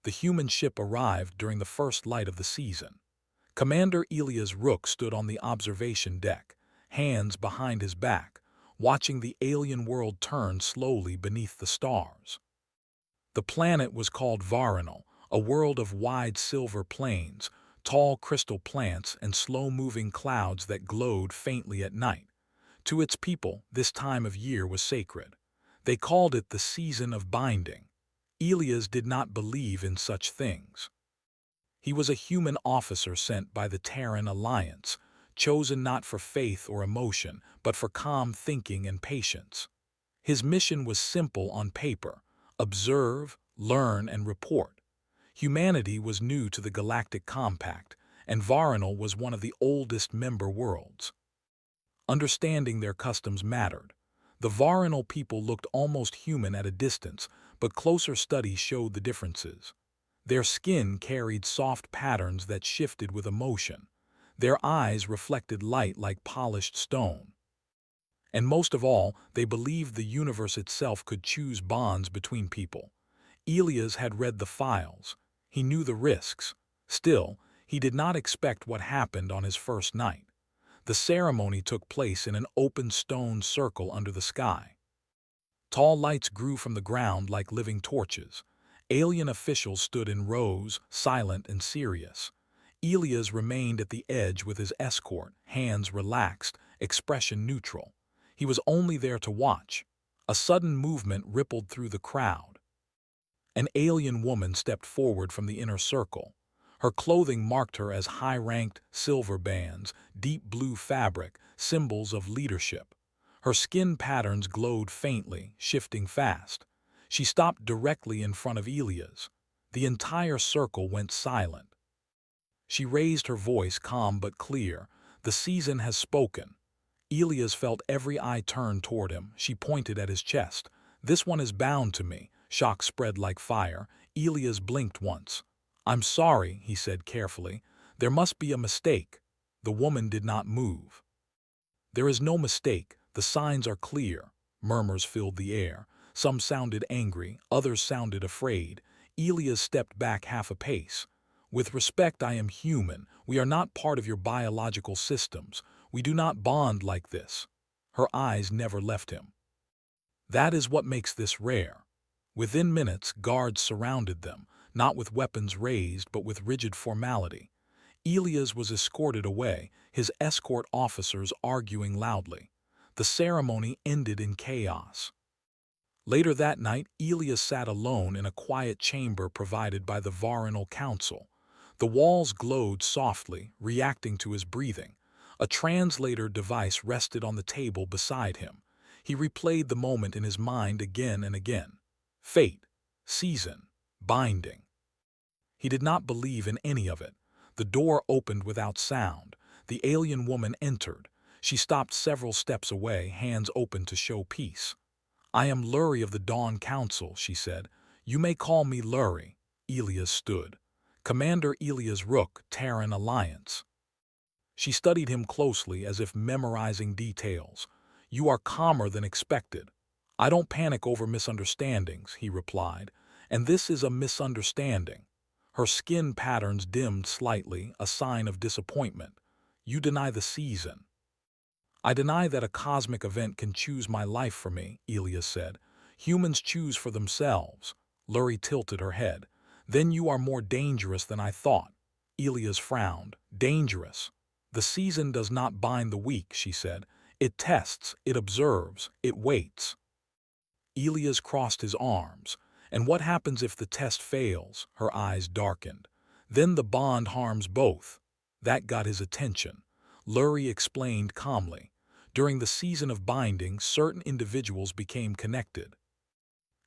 The human ship arrived during the first light of the season. Commander Elias Rook stood on the observation deck, hands behind his back, watching the alien world turn slowly beneath the stars. The planet was called Varinal, a world of wide silver plains, tall crystal plants, and slow-moving clouds that glowed faintly at night. To its people, this time of year was sacred. They called it the season of binding. Elias did not believe in such things. He was a human officer sent by the Terran Alliance, chosen not for faith or emotion, but for calm thinking and patience. His mission was simple on paper: observe, learn, and report. Humanity was new to the Galactic Compact, and Varinal was one of the oldest member worlds. Understanding their customs mattered. The Varinal people looked almost human at a distance, but closer study showed the differences. Their skin carried soft patterns that shifted with emotion. Their eyes reflected light like polished stone. And most of all, they believed the universe itself could choose bonds between people. Elias had read the files. He knew the risks. Still, he did not expect what happened on his first night. The ceremony took place in an open stone circle under the sky. Tall lights grew from the ground like living torches. Alien officials stood in rows, silent and serious. Elias remained at the edge with his escort, hands relaxed, expression neutral. He was only there to watch. A sudden movement rippled through the crowd. An alien woman stepped forward from the inner circle. Her clothing marked her as high-ranked, silver bands, deep blue fabric, symbols of leadership. Her skin patterns glowed faintly, shifting fast. She stopped directly in front of Elias. The entire circle went silent. She raised her voice, calm but clear. "The season has spoken." Elias felt every eye turn toward him. She pointed at his chest. "This one is bound to me." Shock spread like fire. Elias blinked once. "I'm sorry," he said carefully. "There must be a mistake." The woman did not move. "There is no mistake. The signs are clear." Murmurs filled the air. Some sounded angry, others sounded afraid. Elias stepped back half a pace. "With respect, I am human. We are not part of your biological systems. We do not bond like this." Her eyes never left him. "That is what makes this rare." Within minutes, guards surrounded them, not with weapons raised but with rigid formality. Elias was escorted away, his escort officers arguing loudly. The ceremony ended in chaos. Later that night, Elias sat alone in a quiet chamber provided by the Varinal Council. The walls glowed softly, reacting to his breathing. A translator device rested on the table beside him. He replayed the moment in his mind again and again. Fate, season, binding. He did not believe in any of it. The door opened without sound. The alien woman entered. She stopped several steps away, hands open to show peace. "I am Lurie of the Dawn Council," she said. "You may call me Lurie." Elias stood. "Commander Elias Rook, Terran Alliance." She studied him closely as if memorizing details. "You are calmer than expected." "I don't panic over misunderstandings," he replied. "And this is a misunderstanding." Her skin patterns dimmed slightly, a sign of disappointment. "You deny the season." "I deny that a cosmic event can choose my life for me," Elias said. "Humans choose for themselves." Lurie tilted her head. "Then you are more dangerous than I thought." Elias frowned. "Dangerous?" "The season does not bind the weak," she said. "It tests, it observes, it waits." Elias crossed his arms. "And what happens if the test fails?" Her eyes darkened. "Then the bond harms both." That got his attention. Lurie explained calmly. During the season of binding, certain individuals became connected.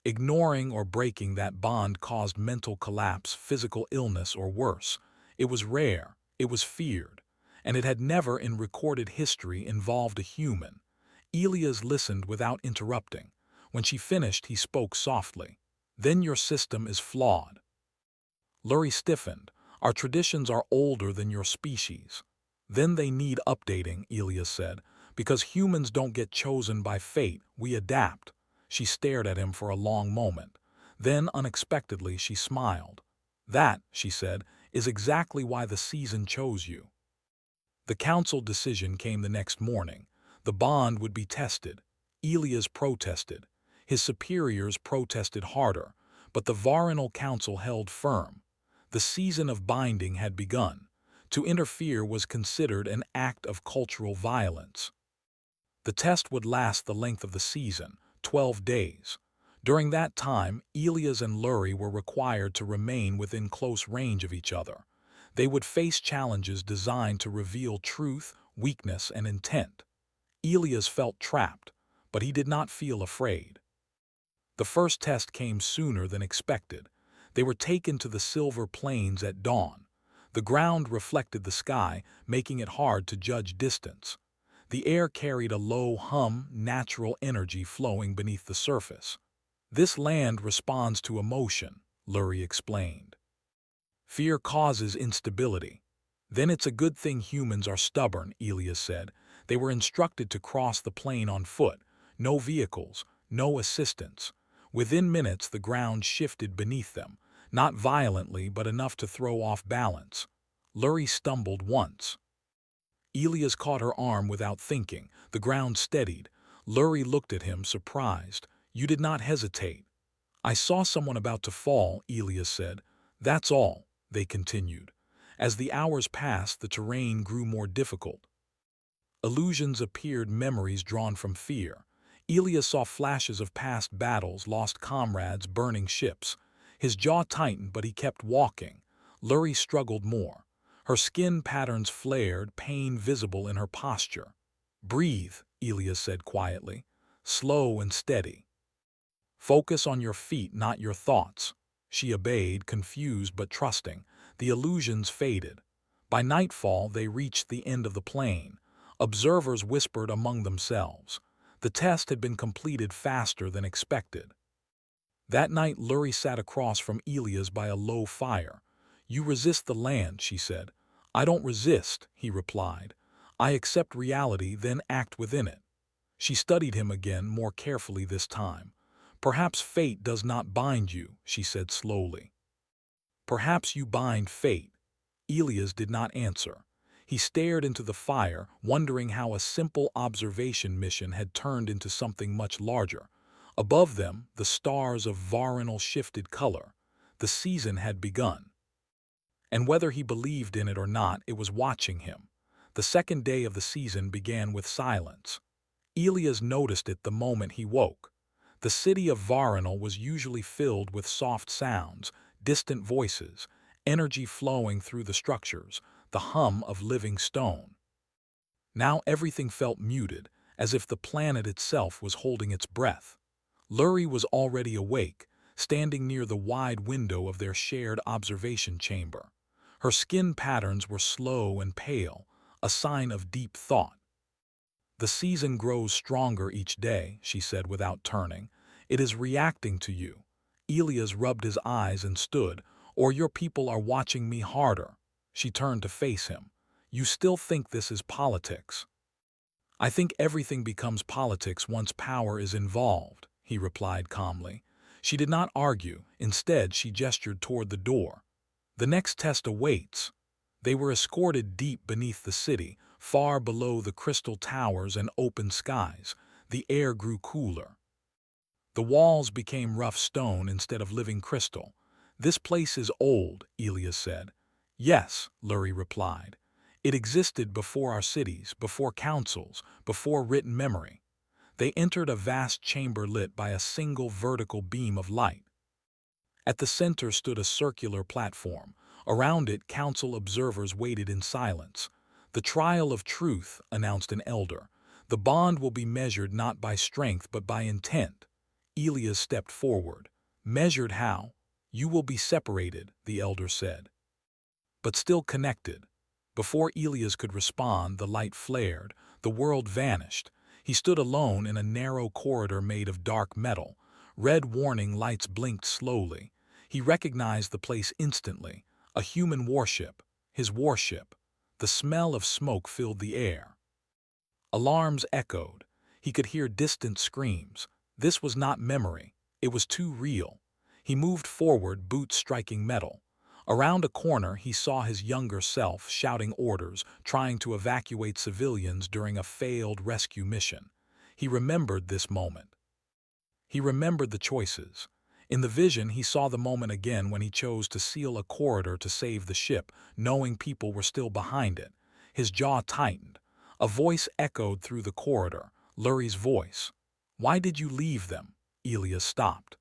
Ignoring or breaking that bond caused mental collapse, physical illness, or worse. It was rare, it was feared, and it had never in recorded history involved a human. Elias listened without interrupting. When she finished, he spoke softly. "Then your system is flawed." Lurie stiffened. "Our traditions are older than your species." "Then they need updating," Elias said. "Because humans don't get chosen by fate, we adapt." She stared at him for a long moment. Then, unexpectedly, she smiled. That, she said, is exactly why the season chose you. The council decision came the next morning. The bond would be tested. Elias protested. His superiors protested harder, but the Varinal Council held firm. The season of binding had begun. To interfere was considered an act of cultural violence. The test would last the length of the season, 12 days. During that time, Elias and Lurie were required to remain within close range of each other. They would face challenges designed to reveal truth, weakness, and intent. Elias felt trapped, but he did not feel afraid. The first test came sooner than expected. They were taken to the Silver Plains at dawn. The ground reflected the sky, making it hard to judge distance. The air carried a low hum, natural energy flowing beneath the surface. This land responds to emotion, Lurie explained. Fear causes instability. Then it's a good thing humans are stubborn, Elias said. They were instructed to cross the plain on foot. No vehicles, no assistance. Within minutes the ground shifted beneath them, not violently but enough to throw off balance. Lurie stumbled once. Elias caught her arm without thinking. The ground steadied. Lurie looked at him, surprised. You did not hesitate. I saw someone about to fall, Elias said. That's all, they continued. As the hours passed, the terrain grew more difficult. Illusions appeared, memories drawn from fear. Elias saw flashes of past battles, lost comrades, burning ships. His jaw tightened, but he kept walking. Lurie struggled more. Her skin patterns flared, pain visible in her posture. Breathe, Elias said quietly, slow and steady. Focus on your feet, not your thoughts. She obeyed, confused but trusting. The illusions faded. By nightfall, they reached the end of the plain. Observers whispered among themselves. The test had been completed faster than expected. That night, Lurie sat across from Elias by a low fire. You resist the land, she said. I don't resist, he replied. I accept reality, then act within it. She studied him again, more carefully this time. Perhaps fate does not bind you, she said slowly. Perhaps you bind fate. Elias did not answer. He stared into the fire, wondering how a simple observation mission had turned into something much larger. Above them, the stars of Varinal shifted color. The season had begun. And whether he believed in it or not, it was watching him. The second day of the season began with silence. Elias noticed it the moment he woke. The city of Varinal was usually filled with soft sounds, distant voices, energy flowing through the structures, the hum of living stone. Now everything felt muted, as if the planet itself was holding its breath. Lurie was already awake, standing near the wide window of their shared observation chamber. Her skin patterns were slow and pale, a sign of deep thought. The season grows stronger each day, she said without turning. It is reacting to you. Elias rubbed his eyes and stood. Or your people are watching me harder. She turned to face him. You still think this is politics? I think everything becomes politics once power is involved, he replied calmly. She did not argue. Instead, she gestured toward the door. The next test awaits. They were escorted deep beneath the city, far below the crystal towers and open skies. The air grew cooler. The walls became rough stone instead of living crystal. This place is old, Elias said. Yes, Lurie replied. It existed before our cities, before councils, before written memory. They entered a vast chamber lit by a single vertical beam of light. At the center stood a circular platform. Around it, council observers waited in silence. The trial of truth, announced an elder. The bond will be measured not by strength but by intent. Elias stepped forward. Measured how? You will be separated, the elder said. But still connected. Before Elias could respond, the light flared. The world vanished. He stood alone in a narrow corridor made of dark metal. Red warning lights blinked slowly. He recognized the place instantly. A human warship. His warship. The smell of smoke filled the air. Alarms echoed. He could hear distant screams. This was not memory. It was too real. He moved forward, boots striking metal. Around a corner, he saw his younger self shouting orders, trying to evacuate civilians during a failed rescue mission. He remembered this moment. He remembered the choices. In the vision, he saw the moment again when he chose to seal a corridor to save the ship, knowing people were still behind it. His jaw tightened. A voice echoed through the corridor, Lurie's voice. "Why did you leave them?" Elias stopped.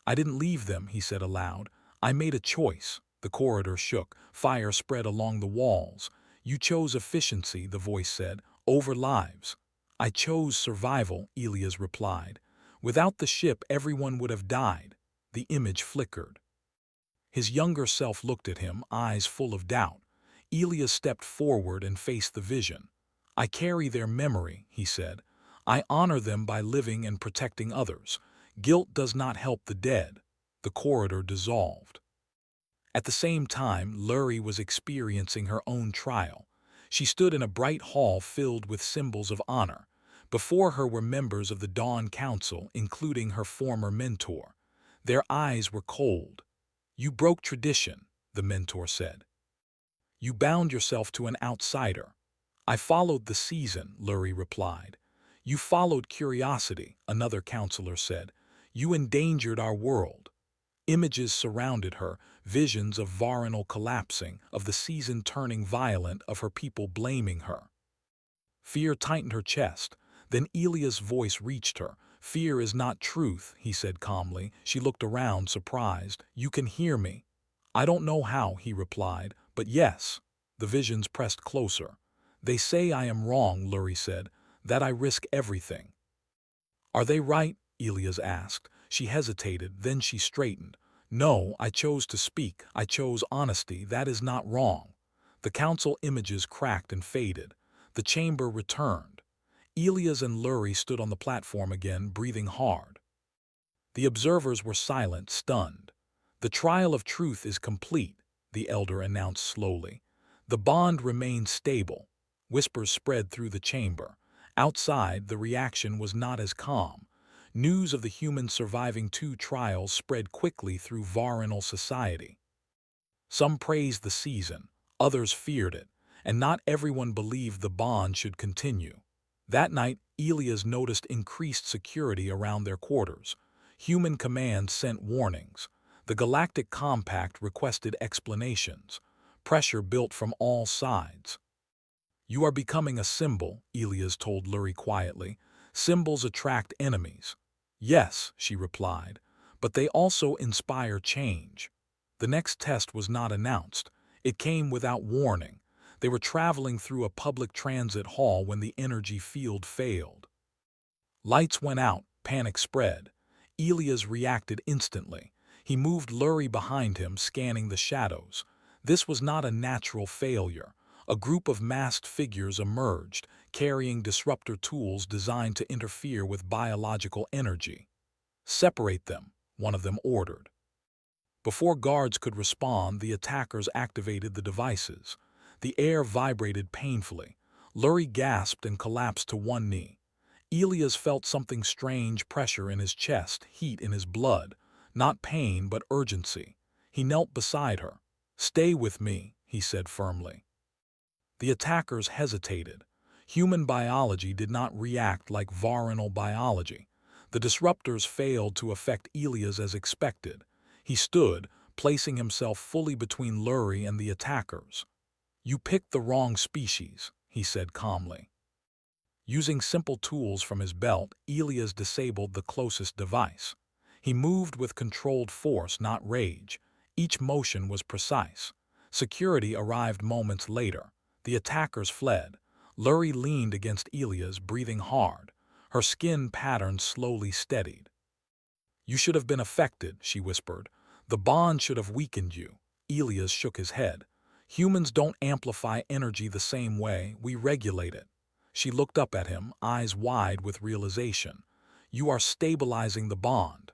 "I didn't leave them," he said aloud. "I made a choice." The corridor shook. Fire spread along the walls. "You chose efficiency," the voice said, "over lives." "I chose survival," Elias replied. "Without the ship, everyone would have died." The image flickered. His younger self looked at him, eyes full of doubt. Elias stepped forward and faced the vision. "I carry their memory," he said. "I honor them by living and protecting others. Guilt does not help the dead." The corridor dissolved. At the same time, Lurie was experiencing her own trial. She stood in a bright hall filled with symbols of honor. Before her were members of the Dawn Council, including her former mentor. Their eyes were cold. "You broke tradition," the mentor said. "You bound yourself to an outsider." "I followed the season," Lurie replied. "You followed curiosity," another counselor said. "You endangered our world." Images surrounded her, visions of Varinal collapsing, of the season turning violent, of her people blaming her. Fear tightened her chest. Then Elias' voice reached her. "Fear is not truth," he said calmly. She looked around, surprised. "You can hear me." "I don't know how," he replied, "but yes." The visions pressed closer. "They say I am wrong," Lurie said, "that I risk everything." "Are they right?" Elias asked. She hesitated, then she straightened. "No, I chose to speak. I chose honesty. That is not wrong." The council images cracked and faded. The chamber returned. Elias and Lurie stood on the platform again, breathing hard. The observers were silent, stunned. "The trial of truth is complete," the elder announced slowly. "The bond remains stable." Whispers spread through the chamber. Outside, the reaction was not as calm. News of the humans surviving 2 trials spread quickly through Varinal society. Some praised the season, others feared it, and not everyone believed the bond should continue. That night, Elias noticed increased security around their quarters. Human Command sent warnings. The Galactic Compact requested explanations. Pressure built from all sides. "You are becoming a symbol," Elias told Lurie quietly. "Symbols attract enemies." "Yes," she replied, "but they also inspire change." The next test was not announced. It came without warning. They were traveling through a public transit hall when the energy field failed. Lights went out, panic spread. Elias reacted instantly. He moved Lurie behind him, scanning the shadows. This was not a natural failure. A group of masked figures emerged, carrying disruptor tools designed to interfere with biological energy. "Separate them," one of them ordered. Before guards could respond, the attackers activated the devices. The air vibrated painfully. Lurie gasped and collapsed to one knee. Elias felt something strange, pressure in his chest, heat in his blood. Not pain, but urgency. He knelt beside her. "Stay with me," he said firmly. The attackers hesitated. Human biology did not react like Varinal biology. The disruptors failed to affect Elias as expected. He stood, placing himself fully between Lurie and the attackers. "You picked the wrong species," he said calmly. Using simple tools from his belt, Elias disabled the closest device. He moved with controlled force, not rage. Each motion was precise. Security arrived moments later. The attackers fled. Lurie leaned against Elias, breathing hard. Her skin pattern slowly steadied. "You should have been affected," she whispered. "The bond should have weakened you." Elias shook his head. "Humans don't amplify energy the same way. We regulate it." She looked up at him, eyes wide with realization. "You are stabilizing the bond."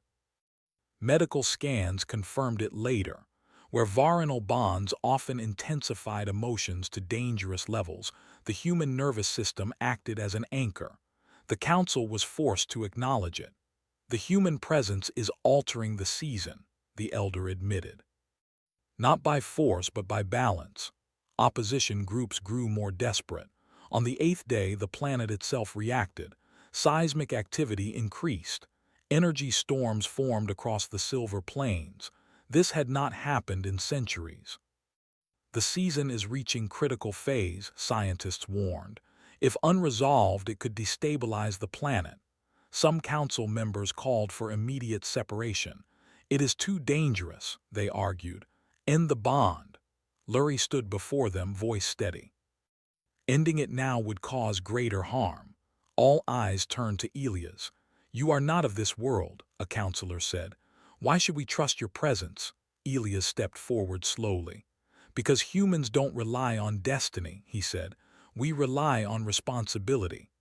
Medical scans confirmed it later. Where Varinal bonds often intensified emotions to dangerous levels, the human nervous system acted as an anchor. The council was forced to acknowledge it. "The human presence is altering the season," the elder admitted. Not by force, but by balance. Opposition groups grew more desperate. On the eighth day, the planet itself reacted. Seismic activity increased. Energy storms formed across the silver plains. This had not happened in centuries. The season is reaching critical phase, scientists warned. If unresolved, it could destabilize the planet. Some council members called for immediate separation. It is too dangerous, they argued. End the bond. Lurie stood before them, voice steady. Ending it now would cause greater harm. All eyes turned to Elias. You are not of this world, a counselor said. Why should we trust your presence? Elias stepped forward slowly. Because humans don't rely on destiny, he said. We rely on responsibility.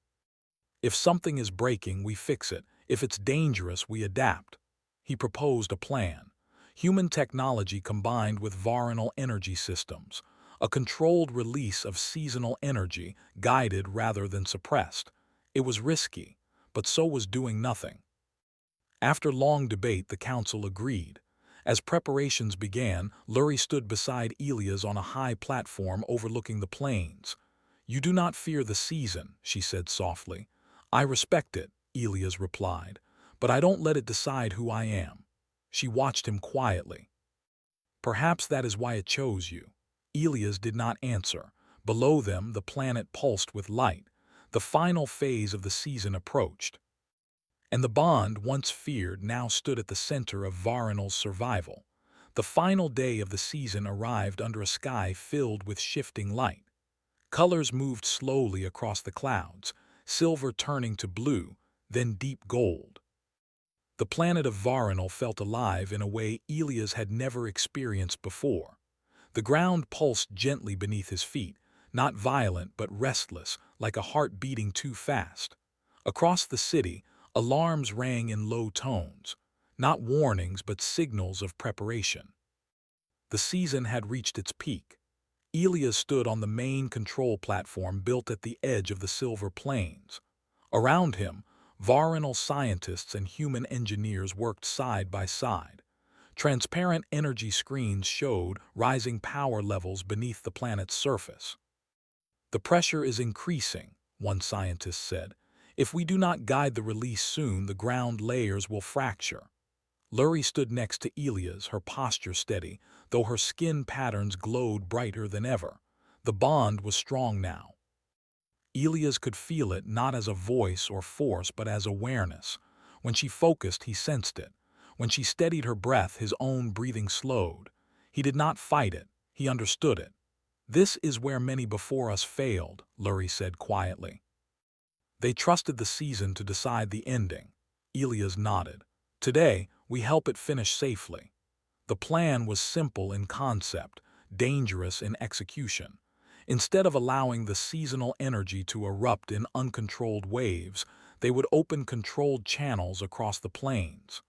If something is breaking, we fix it. If it's dangerous, we adapt. He proposed a plan. Human technology combined with Varanal energy systems. A controlled release of seasonal energy, guided rather than suppressed. It was risky, but so was doing nothing. After long debate, the council agreed. As preparations began, Lurie stood beside Elias on a high platform overlooking the plains. You do not fear the season, she said softly. I respect it, Elias replied, but I don't let it decide who I am. She watched him quietly. Perhaps that is why it chose you. Elias did not answer. Below them, the planet pulsed with light. The final phase of the season approached. And the bond, once feared, now stood at the center of Varanal's survival. The final day of the season arrived under a sky filled with shifting light. Colors moved slowly across the clouds, silver turning to blue, then deep gold. The planet of Varanal felt alive in a way Elias had never experienced before. The ground pulsed gently beneath his feet, not violent but restless, like a heart beating too fast. Across the city, alarms rang in low tones, not warnings but signals of preparation. The season had reached its peak. Elias stood on the main control platform built at the edge of the Silver Plains. Around him, Varanal scientists and human engineers worked side by side. Transparent energy screens showed rising power levels beneath the planet's surface. The pressure is increasing, one scientist said. If we do not guide the release soon, the ground layers will fracture. Lurie stood next to Elias, her posture steady, though her skin patterns glowed brighter than ever. The bond was strong now. Elias could feel it not as a voice or force but as awareness. When she focused, he sensed it. When she steadied her breath, his own breathing slowed. He did not fight it, he understood it. This is where many before us failed, Lurie said quietly. They trusted the season to decide the ending. Elias nodded. Today, we help it finish safely. The plan was simple in concept, dangerous in execution. Instead of allowing the seasonal energy to erupt in uncontrolled waves, they would open controlled channels across the plains.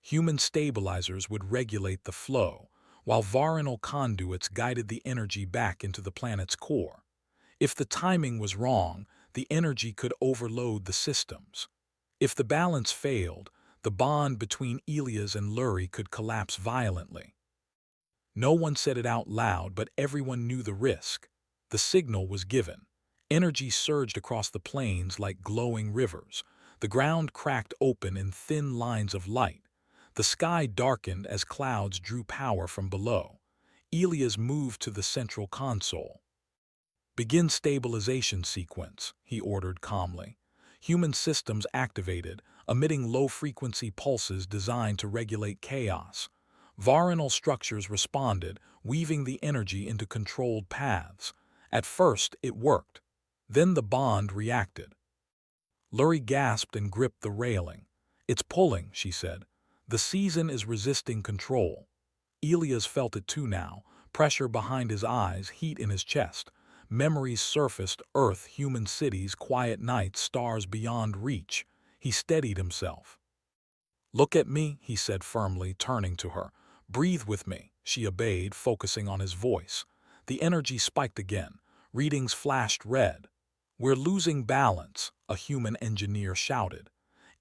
Human stabilizers would regulate the flow, while Varanal conduits guided the energy back into the planet's core. If the timing was wrong, the energy could overload the systems. If the balance failed, the bond between Elias and Lurie could collapse violently. No one said it out loud, but everyone knew the risk. The signal was given. Energy surged across the plains like glowing rivers. The ground cracked open in thin lines of light. The sky darkened as clouds drew power from below. Elias moved to the central console. Begin stabilization sequence, he ordered calmly. Human systems activated, emitting low-frequency pulses designed to regulate chaos. Varanal structures responded, weaving the energy into controlled paths. At first, it worked. Then the bond reacted. Lurie gasped and gripped the railing. It's pulling, she said. The season is resisting control. Elias felt it too now, pressure behind his eyes, heat in his chest. Memories surfaced, Earth, human cities, quiet nights, stars beyond reach. He steadied himself. Look at me, he said firmly, turning to her. Breathe with me, she obeyed, focusing on his voice. The energy spiked again. Readings flashed red. We're losing balance, a human engineer shouted.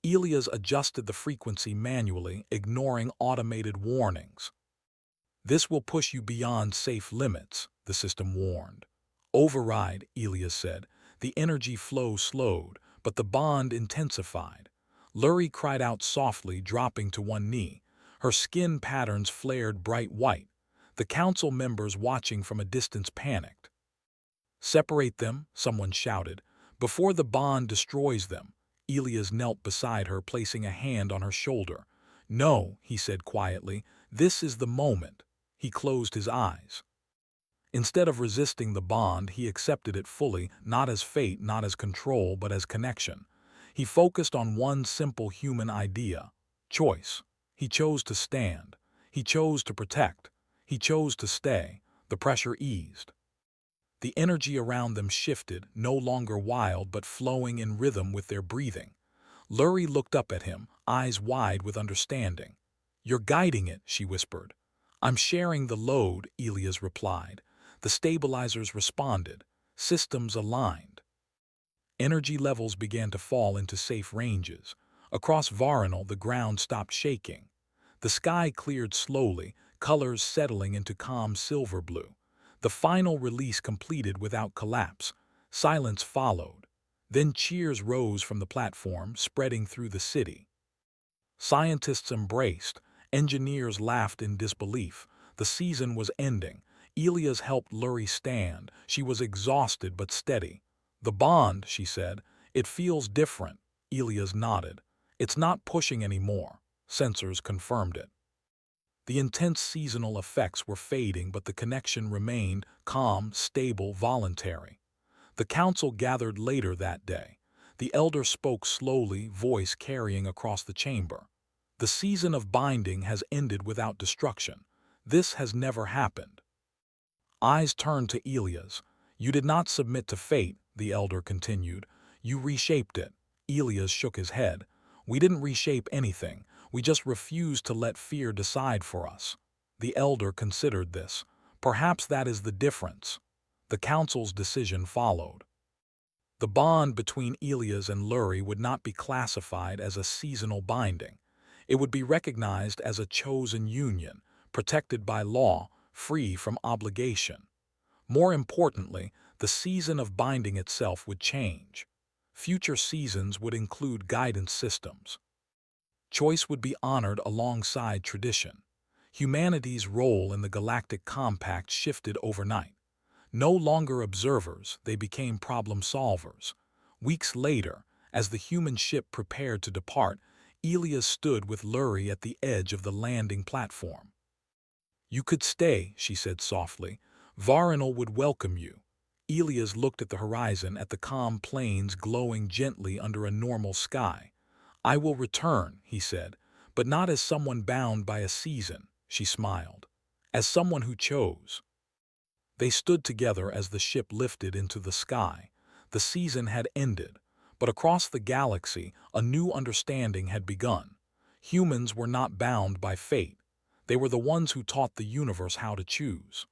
Elias adjusted the frequency manually, ignoring automated warnings. This will push you beyond safe limits, the system warned. Override, Elias said. The energy flow slowed, but the bond intensified. Lurie cried out softly, dropping to one knee. Her skin patterns flared bright white. The council members watching from a distance panicked. Separate them, someone shouted, before the bond destroys them. Elias knelt beside her, placing a hand on her shoulder. No, he said quietly, this is the moment. He closed his eyes. Instead of resisting the bond, he accepted it fully, not as fate, not as control, but as connection. He focused on one simple human idea: choice. He chose to stand. He chose to protect. He chose to stay. The pressure eased. The energy around them shifted, no longer wild but flowing in rhythm with their breathing. Lurie looked up at him, eyes wide with understanding. You're guiding it, she whispered. I'm sharing the load, Elias replied. The stabilizers responded. Systems aligned. Energy levels began to fall into safe ranges. Across Varinal, the ground stopped shaking. The sky cleared slowly, colors settling into calm silver blue. The final release completed without collapse. Silence followed. Then cheers rose from the platform, spreading through the city. Scientists embraced. Engineers laughed in disbelief. The season was ending. Elias helped Lurie stand. She was exhausted but steady. The bond, she said. It feels different. Elias nodded. It's not pushing anymore. Sensors confirmed it. The intense seasonal effects were fading, but the connection remained calm, stable, voluntary. The council gathered later that day. The elder spoke slowly, voice carrying across the chamber. The season of binding has ended without destruction. This has never happened. Eyes turned to Elias. You did not submit to fate, the elder continued. You reshaped it. Elias shook his head. We didn't reshape anything. We just refused to let fear decide for us. The elder considered this. Perhaps that is the difference. The council's decision followed. The bond between Elias and Lurie would not be classified as a seasonal binding. It would be recognized as a chosen union, protected by law, free from obligation. More importantly, the season of binding itself would change. Future seasons would include guidance systems. Choice would be honored alongside tradition. Humanity's role in the galactic compact shifted overnight. No longer observers, they became problem solvers. Weeks later, as the human ship prepared to depart, Elias stood with Lurie at the edge of the landing platform. You could stay, she said softly. Varinal would welcome you. Elias looked at the horizon, at the calm plains glowing gently under a normal sky. I will return, he said, but not as someone bound by a season, she smiled. As someone who chose. They stood together as the ship lifted into the sky. The season had ended, but across the galaxy, a new understanding had begun. Humans were not bound by fate. They were the ones who taught the universe how to choose.